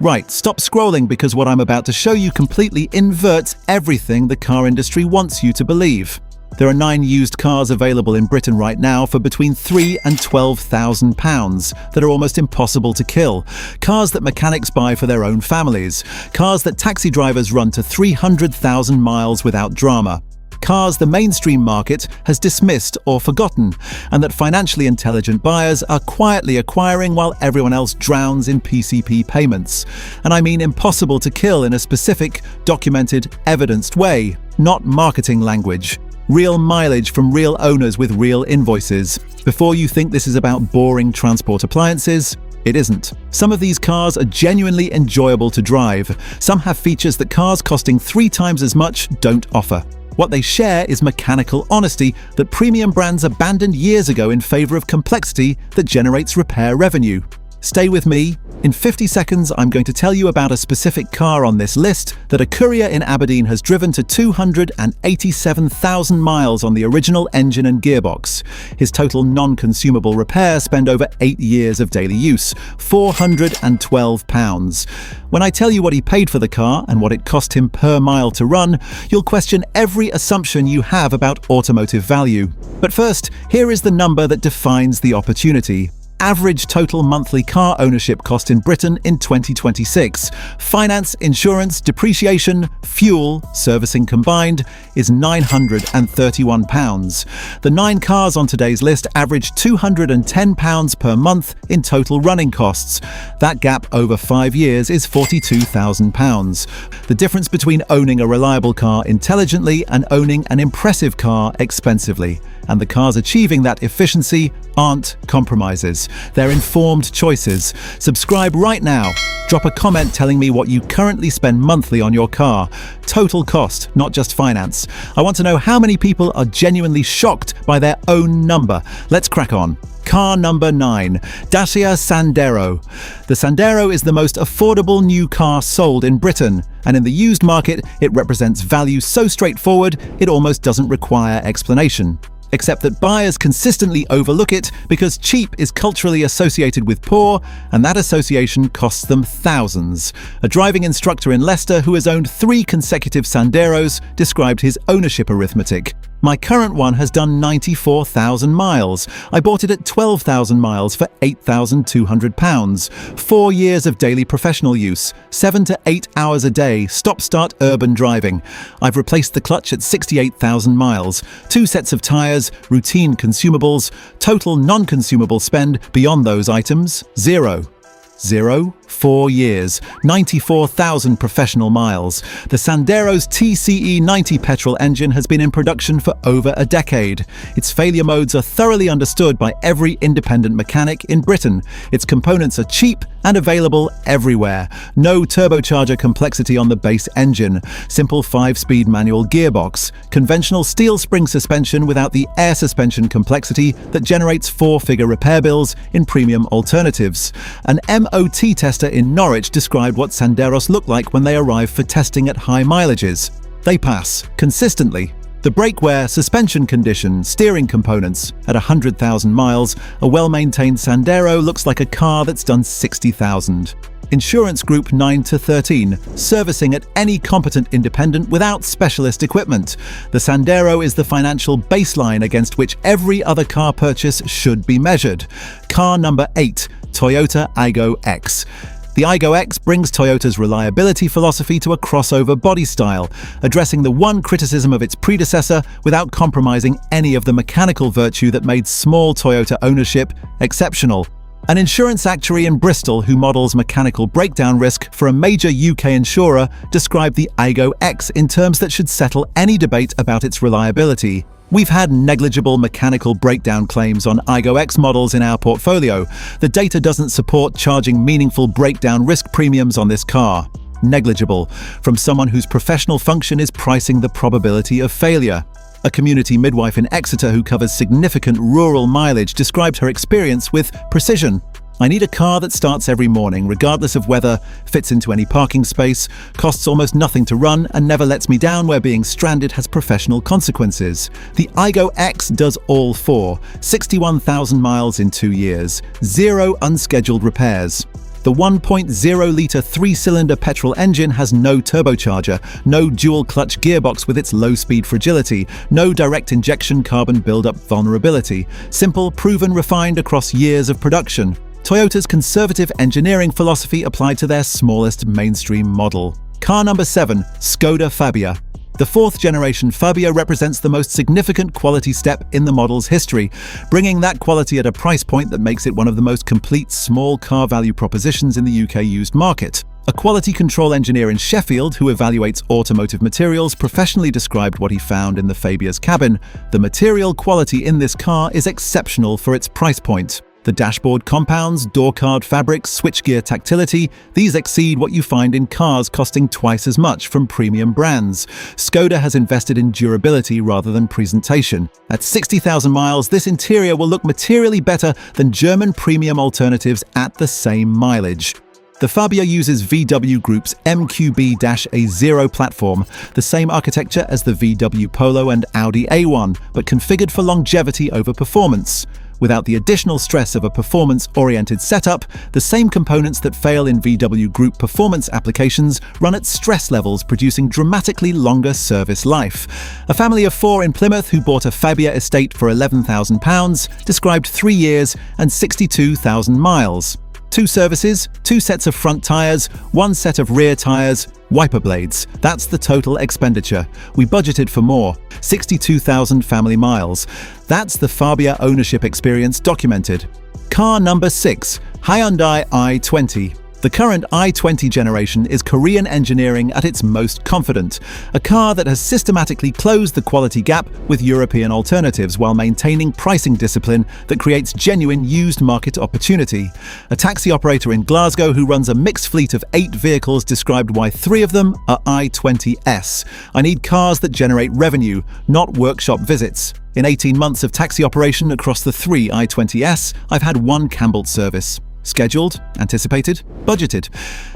Right, stop scrolling because what I'm about to show you completely inverts everything the car industry wants you to believe. There are 9 used cars available in Britain right now for between £3,000 and £12,000 that are almost impossible to kill. Cars that mechanics buy for their own families. Cars that taxi drivers run to 300,000 miles without drama. Cars the mainstream market has dismissed or forgotten, and that financially intelligent buyers are quietly acquiring while everyone else drowns in PCP payments. And I mean impossible to kill in a specific, documented, evidenced way, not marketing language. Real mileage from real owners with real invoices. Before you think this is about boring transport appliances, it isn't. Some of these cars are genuinely enjoyable to drive. Some have features that cars costing 3 times as much don't offer. What they share is mechanical honesty that premium brands abandoned years ago in favor of complexity that generates repair revenue. Stay with me. In 50 seconds, I'm going to tell you about a specific car on this list that a courier in Aberdeen has driven to 287,000 miles on the original engine and gearbox. His total non-consumable repair spent over 8 years of daily use, £412. When I tell you what he paid for the car and what it cost him per mile to run, you'll question every assumption you have about automotive value. But first, here is the number that defines the opportunity. Average total monthly car ownership cost in Britain in 2026. Finance, insurance, depreciation, fuel, servicing combined is £931. The 9 cars on today's list average £210 per month in total running costs. That gap over 5 years is £42,000. The difference between owning a reliable car intelligently and owning an impressive car expensively. And the cars achieving that efficiency aren't compromises. They're informed choices. Subscribe right now. Drop a comment telling me what you currently spend monthly on your car. Total cost, not just finance. I want to know how many people are genuinely shocked by their own number. Let's crack on. Car number 9, Dacia Sandero. The Sandero is the most affordable new car sold in Britain, and in the used market, it represents value so straightforward it almost doesn't require explanation. Except that buyers consistently overlook it because cheap is culturally associated with poor, and that association costs them thousands. A driving instructor in Leicester who has owned 3 consecutive Sanderos described his ownership arithmetic. My current one has done 94,000 miles. I bought it at 12,000 miles for £8,200. 4 years of daily professional use, 7 to 8 hours a day, stop-start urban driving. I've replaced the clutch at 68,000 miles. 2 sets of tyres, routine consumables, total non-consumable spend beyond those items, 0. 4 years, 94,000 professional miles. The Sandero's TCE 90 petrol engine has been in production for over a decade. Its failure modes are thoroughly understood by every independent mechanic in Britain. Its components are cheap and available everywhere. No turbocharger complexity on the base engine. Simple 5-speed manual gearbox. Conventional steel spring suspension without the air suspension complexity that generates 4-figure repair bills in premium alternatives. An MOT tester in Norwich described what Sanderos look like when they arrive for testing at high mileages. They pass consistently. The brake wear, suspension condition, steering components. At 100,000 miles, a well-maintained Sandero looks like a car that's done 60,000. Insurance group 9 to 13, servicing at any competent independent without specialist equipment. The Sandero is the financial baseline against which every other car purchase should be measured. Car number 8, Toyota Aygo X. The Aygo X brings Toyota's reliability philosophy to a crossover body style, addressing the one criticism of its predecessor without compromising any of the mechanical virtue that made small Toyota ownership exceptional. An insurance actuary in Bristol who models mechanical breakdown risk for a major UK insurer described the Aygo X in terms that should settle any debate about its reliability. We've had negligible mechanical breakdown claims on Aygo X models in our portfolio. The data doesn't support charging meaningful breakdown risk premiums on this car. Negligible, from someone whose professional function is pricing the probability of failure. A community midwife in Exeter who covers significant rural mileage described her experience with precision. I need a car that starts every morning, regardless of weather, fits into any parking space, costs almost nothing to run, and never lets me down where being stranded has professional consequences. The Aygo X does all 4. 61,000 miles in 2 years. 0 unscheduled repairs. The 1.0-litre three-cylinder petrol engine has no turbocharger, no dual-clutch gearbox with its low-speed fragility, no direct injection carbon buildup vulnerability. Simple, proven, refined across years of production. Toyota's conservative engineering philosophy applied to their smallest mainstream model. Car number 7, Skoda Fabia. The fourth-generation Fabia represents the most significant quality step in the model's history, bringing that quality at a price point that makes it one of the most complete small car value propositions in the UK used market. A quality control engineer in Sheffield who evaluates automotive materials professionally described what he found in the Fabia's cabin. The material quality in this car is exceptional for its price point. The dashboard compounds, door-card fabrics, switchgear tactility, these exceed what you find in cars costing twice as much from premium brands. Skoda has invested in durability rather than presentation. At 60,000 miles, this interior will look materially better than German premium alternatives at the same mileage. The Fabia uses VW Group's MQB-A0 platform, the same architecture as the VW Polo and Audi A1, but configured for longevity over performance. Without the additional stress of a performance-oriented setup, the same components that fail in VW Group performance applications run at stress levels, producing dramatically longer service life. A family of 4 in Plymouth who bought a Fabia estate for £11,000 described 3 years and 62,000 miles. 2 services, 2 sets of front tyres, 1 set of rear tyres, wiper blades. That's the total expenditure. We budgeted for more. 62,000 family miles. That's the Fabia ownership experience documented. Car number 6, Hyundai i20. The current i20 generation is Korean engineering at its most confident, a car that has systematically closed the quality gap with European alternatives while maintaining pricing discipline that creates genuine used market opportunity. A taxi operator in Glasgow who runs a mixed fleet of 8 vehicles described why 3 of them are i20s. I need cars that generate revenue, not workshop visits. In 18 months of taxi operation across the 3 i20s, I've had 1 Campbell service. Scheduled, anticipated, budgeted.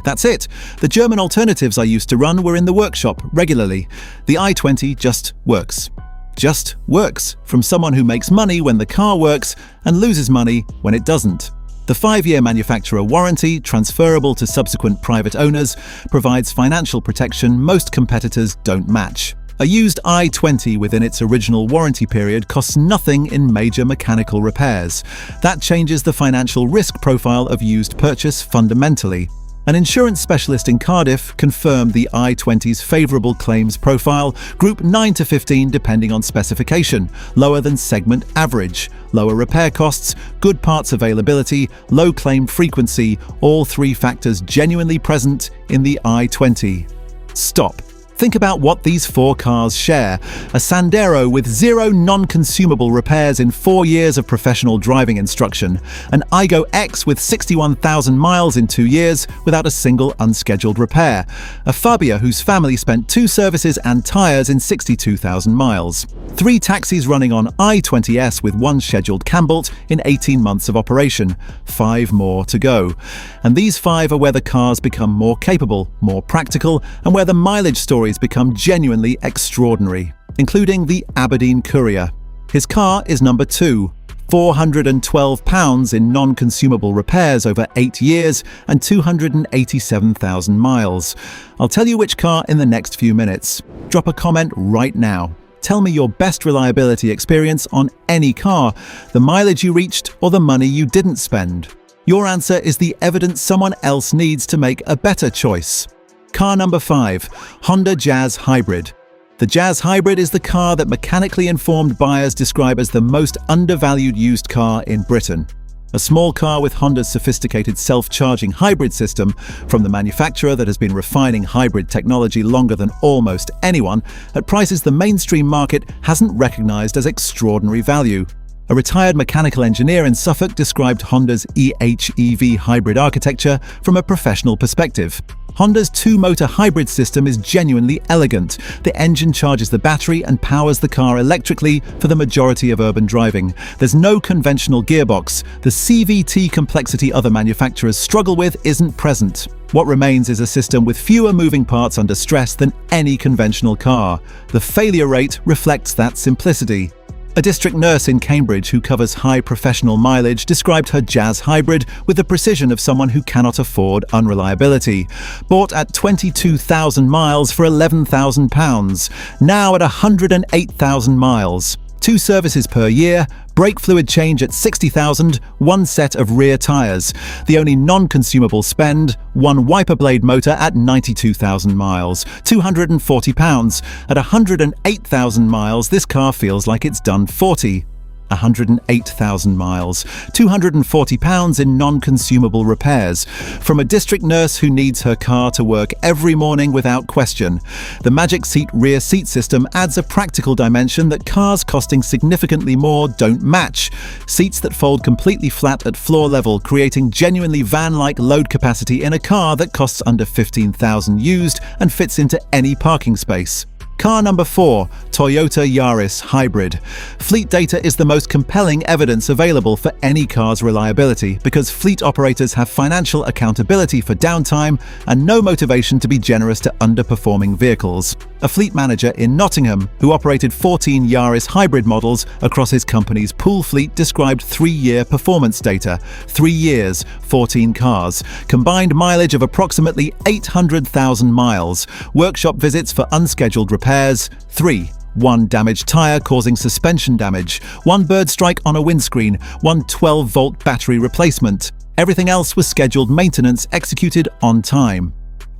That's it. The German alternatives I used to run were in the workshop regularly. The i20 just works. Just works from someone who makes money when the car works and loses money when it doesn't. The 5-year manufacturer warranty, transferable to subsequent private owners, provides financial protection most competitors don't match. A used i20 within its original warranty period costs nothing in major mechanical repairs. That changes the financial risk profile of used purchase fundamentally. An insurance specialist in Cardiff confirmed the i20's favourable claims profile, group 9 to 15 depending on specification, lower than segment average, lower repair costs, good parts availability, low claim frequency, all 3 factors genuinely present in the i20. Stop. Think about what these 4 cars share. A Sandero with 0 non-consumable repairs in 4 years of professional driving instruction. An Aygo X with 61,000 miles in 2 years without a single unscheduled repair. A Fabia whose family spent 2 services and tyres in 62,000 miles. 3 taxis running on i20s with 1 scheduled Campbell in 18 months of operation. 5 more to go. And these 5 are where the cars become more capable, more practical, and where the mileage stories become genuinely extraordinary, including the Aberdeen Courier. His car is number 2, £412 in non-consumable repairs over 8 years and 287,000 miles. I'll tell you which car in the next few minutes. Drop a comment right now. Tell me your best reliability experience on any car, the mileage you reached or the money you didn't spend. Your answer is the evidence someone else needs to make a better choice. Car number 5, Honda Jazz Hybrid. The Jazz Hybrid is the car that mechanically informed buyers describe as the most undervalued used car in Britain. A small car with Honda's sophisticated self-charging hybrid system, from the manufacturer that has been refining hybrid technology longer than almost anyone, at prices the mainstream market hasn't recognized as extraordinary value. A retired mechanical engineer in Suffolk described Honda's EHEV hybrid architecture from a professional perspective. Honda's 2-motor hybrid system is genuinely elegant. The engine charges the battery and powers the car electrically for the majority of urban driving. There's no conventional gearbox. The CVT complexity other manufacturers struggle with isn't present. What remains is a system with fewer moving parts under stress than any conventional car. The failure rate reflects that simplicity. A district nurse in Cambridge who covers high professional mileage described her Yaris Hybrid with the precision of someone who cannot afford unreliability. Bought at 22,000 miles for £11,000, now at 108,000 miles. 2 services per year, brake fluid change at 60,000, 1 set of rear tyres. The only non-consumable spend, 1 wiper blade motor at 92,000 miles, £240. At 108,000 miles, this car feels like it's done 40. 108,000 miles, £240 in non-consumable repairs. From a district nurse who needs her car to work every morning without question. The Magic Seat rear seat system adds a practical dimension that cars costing significantly more don't match. Seats that fold completely flat at floor level, creating genuinely van-like load capacity in a car that costs under $15,000 used and fits into any parking space. Car number 4, Toyota Yaris Hybrid. Fleet data is the most compelling evidence available for any car's reliability because fleet operators have financial accountability for downtime and no motivation to be generous to underperforming vehicles. A fleet manager in Nottingham, who operated 14 Yaris Hybrid models across his company's pool fleet, described 3-year performance data. 3 years, 14 cars. Combined mileage of approximately 800,000 miles. Workshop visits for unscheduled repairs, 3. 1 damaged tyre causing suspension damage. 1 bird strike on a windscreen. 1 12-volt battery replacement. Everything else was scheduled maintenance executed on time.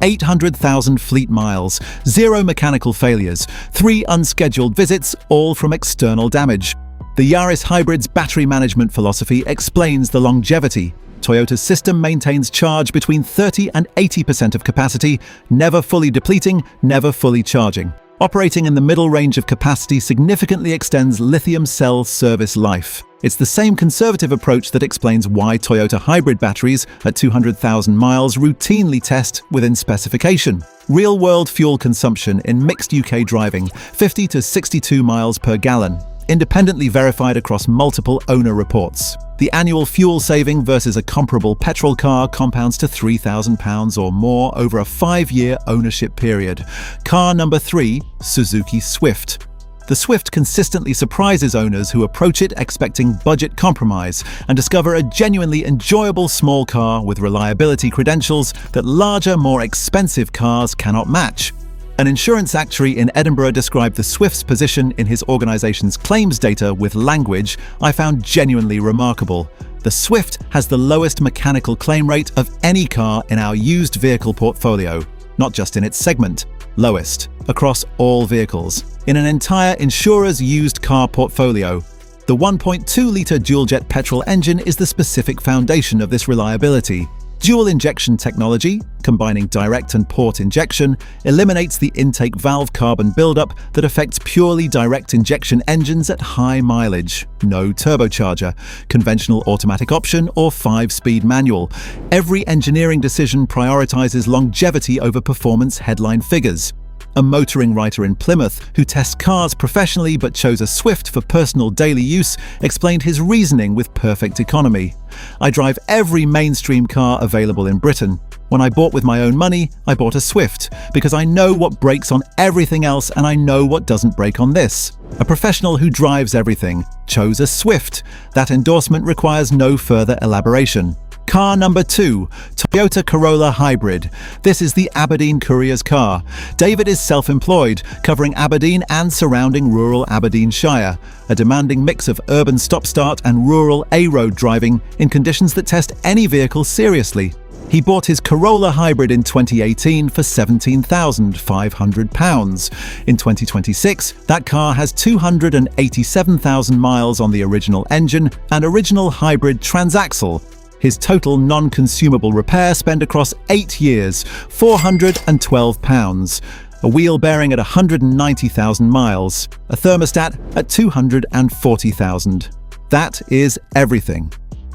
800,000 fleet miles, 0 mechanical failures, 3 unscheduled visits, all from external damage. The Yaris Hybrid's battery management philosophy explains the longevity. Toyota's system maintains charge between 30 and 80% of capacity, never fully depleting, never fully charging. Operating in the middle range of capacity significantly extends lithium cell service life. It's the same conservative approach that explains why Toyota hybrid batteries at 200,000 miles routinely test within specification. Real-world fuel consumption in mixed UK driving, 50 to 62 miles per gallon. Independently verified across multiple owner reports. The annual fuel saving versus a comparable petrol car compounds to £3,000 or more over a 5-year ownership period. Car number 3, Suzuki Swift. The Swift consistently surprises owners who approach it expecting budget compromise and discover a genuinely enjoyable small car with reliability credentials that larger, more expensive cars cannot match. An insurance actuary in Edinburgh described the Swift's position in his organisation's claims data with language I found genuinely remarkable. The Swift has the lowest mechanical claim rate of any car in our used vehicle portfolio, not just in its segment, lowest, across all vehicles. In an entire insurer's used car portfolio, the 1.2-litre dual-jet petrol engine is the specific foundation of this reliability. Dual injection technology, combining direct and port injection, eliminates the intake valve carbon buildup that affects purely direct injection engines at high mileage. No turbocharger, conventional automatic option or 5-speed manual. Every engineering decision prioritizes longevity over performance headline figures. A motoring writer in Plymouth, who tests cars professionally but chose a Swift for personal daily use, explained his reasoning with perfect economy. I drive every mainstream car available in Britain. When I bought with my own money, I bought a Swift, because I know what brakes on everything else and I know what doesn't brake on this. A professional who drives everything chose a Swift. That endorsement requires no further elaboration. Car number 2, Toyota Corolla Hybrid. This is the Aberdeen courier's car. David is self-employed, covering Aberdeen and surrounding rural Aberdeenshire. A demanding mix of urban stop-start and rural A-road driving in conditions that test any vehicle seriously. He bought his Corolla Hybrid in 2018 for £17,500. In 2026, that car has 287,000 miles on the original engine and original hybrid transaxle. His total non-consumable repair spend across 8 years, £412. A wheel bearing at 190,000 miles. A thermostat at 240,000. That is everything.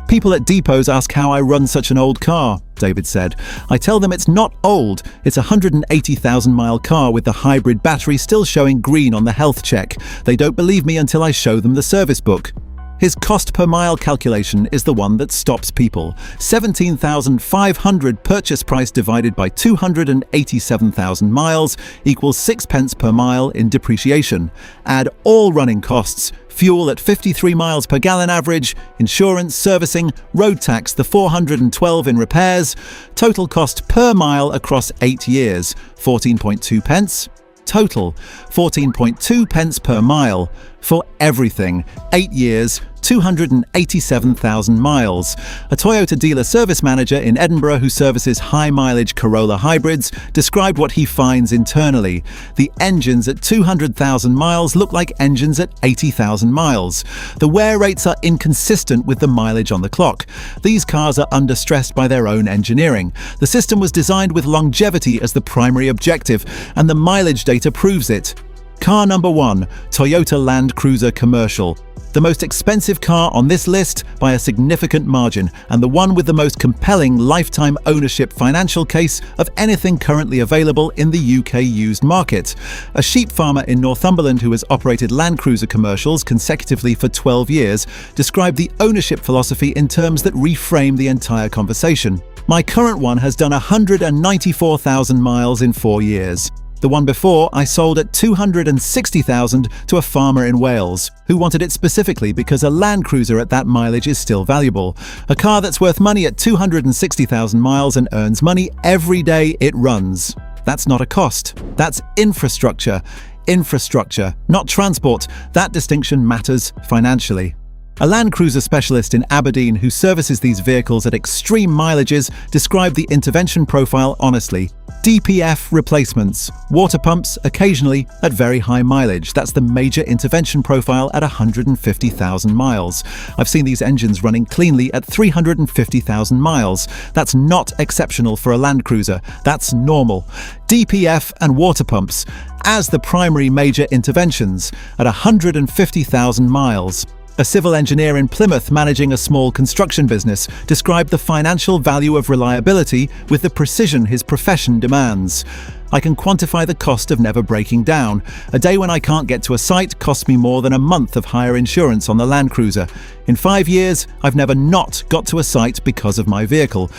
People at depots ask how I run such an old car, David said. I tell them it's not old, it's a 180,000-mile car with the hybrid battery still showing green on the health check. They don't believe me until I show them the service book. His cost per mile calculation is the one that stops people. 17,500 purchase price divided by 287,000 miles equals 6 pence per mile in depreciation. Add all running costs, fuel at 53 miles per gallon average, insurance, servicing, road tax, the 412 in repairs. Total cost per mile across 8 years, 14.2 pence. Total, 14.2 pence per mile for everything. 8 years, 287,000 miles. A Toyota dealer service manager in Edinburgh who services high-mileage Corolla hybrids described what he finds internally. The engines at 200,000 miles look like engines at 80,000 miles. The wear rates are inconsistent with the mileage on the clock. These cars are understressed by their own engineering. The system was designed with longevity as the primary objective, and the mileage data proves it. Car number 1, Toyota Land Cruiser Commercial. The most expensive car on this list by a significant margin, and the one with the most compelling lifetime ownership financial case of anything currently available in the UK used market. A sheep farmer in Northumberland who has operated Land Cruiser commercials consecutively for 12 years described the ownership philosophy in terms that reframe the entire conversation. My current one has done 194,000 miles in 4 years. The one before I sold at 260,000 to a farmer in Wales, who wanted it specifically because a Land Cruiser at that mileage is still valuable. A car that's worth money at 260,000 miles and earns money every day it runs. That's not a cost. That's infrastructure. Infrastructure, not transport. That distinction matters financially. A Land Cruiser specialist in Aberdeen who services these vehicles at extreme mileages described the intervention profile honestly. DPF replacements, water pumps occasionally at very high mileage. That's the major intervention profile at 150,000 miles. I've seen these engines running cleanly at 350,000 miles. That's not exceptional for a Land Cruiser. That's normal. DPF and water pumps as the primary major interventions at 150,000 miles. A civil engineer in Plymouth managing a small construction business described the financial value of reliability with the precision his profession demands. I can quantify the cost of never breaking down. A day when I can't get to a site costs me more than a month of hire insurance on the Land Cruiser. In 5 years, I've never not got to a site because of my vehicle.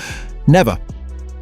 Never.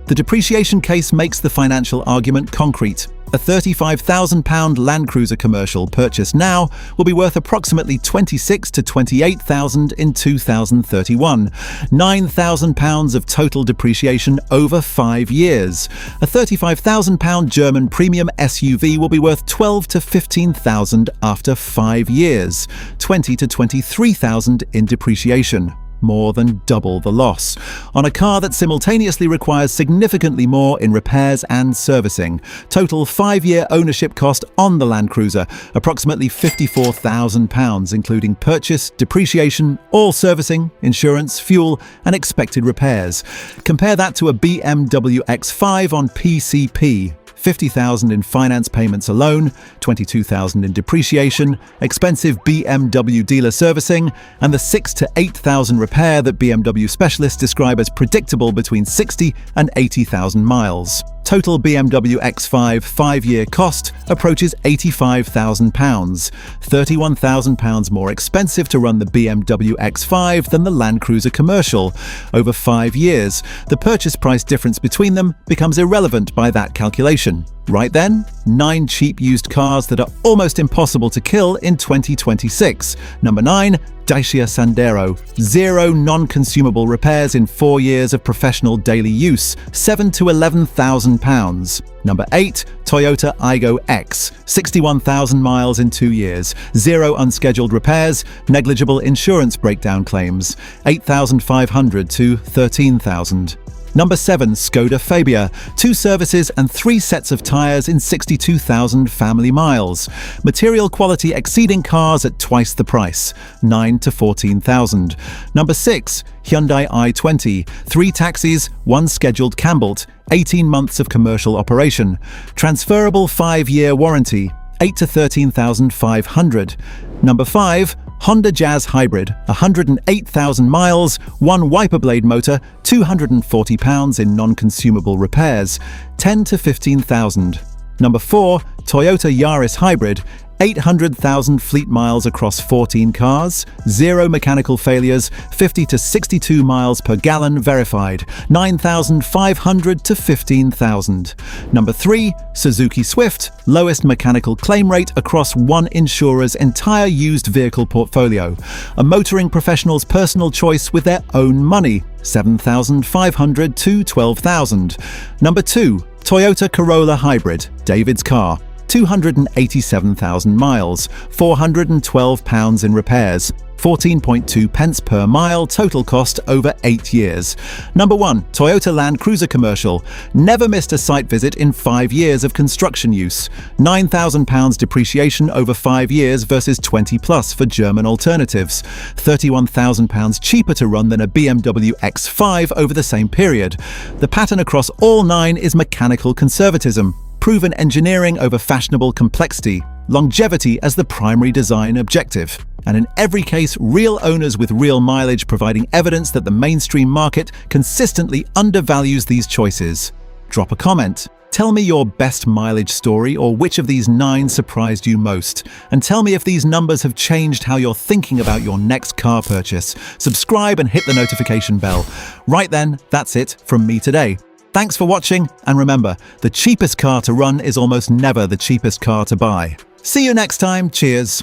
The depreciation case makes the financial argument concrete. A £35,000 Land Cruiser commercial purchased now will be worth approximately £26,000 to £28,000 in 2031. £9,000 of total depreciation over 5 years. A £35,000 German premium SUV will be worth £12,000 to £15,000 after 5 years. £20,000 to £23,000 in depreciation. More than double the loss, on a car that simultaneously requires significantly more in repairs and servicing. Total 5-year ownership cost on the Land Cruiser, approximately £54,000, including purchase, depreciation, all servicing, insurance, fuel, and expected repairs. Compare that to a BMW X5 on PCP. £50,000 in finance payments alone, £22,000 in depreciation, expensive BMW dealer servicing, and the £6,000 to £8,000 repair that BMW specialists describe as predictable between 60 and 80,000 miles. Total BMW X5 5-year cost approaches £85,000, £31,000 more expensive to run the BMW X5 than the Land Cruiser Commercial. Over 5 years, the purchase price difference between them becomes irrelevant by that calculation. Right then, 9 cheap used cars that are almost impossible to kill in 2026. Number 9, Dacia Sandero. 0 non-consumable repairs in 4 years of professional daily use, £7,000 to £11,000. Number 8, Toyota Aygo X. 61,000 miles in 2 years, 0 unscheduled repairs, negligible insurance breakdown claims, £8,500 to £13,000. Number 7, Skoda Fabia. 2 services and 3 sets of tyres in 62,000 family miles. Material quality exceeding cars at twice the price, £9,000 to £14,000. Number 6, Hyundai i20. 3 taxis, 1 scheduled Campbell, 18 months of commercial operation. Transferable 5-year warranty, £8,000 to £13,500. Number 5, Honda Jazz Hybrid, 108,000 miles, 1 wiper blade motor, £240 in non-consumable repairs, £10,000 to £15,000. Number 4, Toyota Yaris Hybrid, 800,000 fleet miles across 14 cars, 0 mechanical failures, 50 to 62 miles per gallon verified, 9,500 to 15,000. Number 3, Suzuki Swift, lowest mechanical claim rate across one insurer's entire used vehicle portfolio. A motoring professional's personal choice with their own money, 7,500 to 12,000. Number 2, Toyota Corolla Hybrid, David's car. 287,000 miles, £412 in repairs, 14.2 pence per mile, total cost over 8 years. Number 1, Toyota Land Cruiser Commercial. Never missed a site visit in 5 years of construction use. £9,000 depreciation over 5 years versus 20 plus for German alternatives. £31,000 cheaper to run than a BMW X5 over the same period. The pattern across all 9 is mechanical conservatism. Proven engineering over fashionable complexity, longevity as the primary design objective. And in every case, real owners with real mileage providing evidence that the mainstream market consistently undervalues these choices. Drop a comment. Tell me your best mileage story or which of these 9 surprised you most. And tell me if these numbers have changed how you're thinking about your next car purchase. Subscribe and hit the notification bell. Right then, that's it from me today. Thanks for watching, and remember, the cheapest car to run is almost never the cheapest car to buy. See you next time, cheers!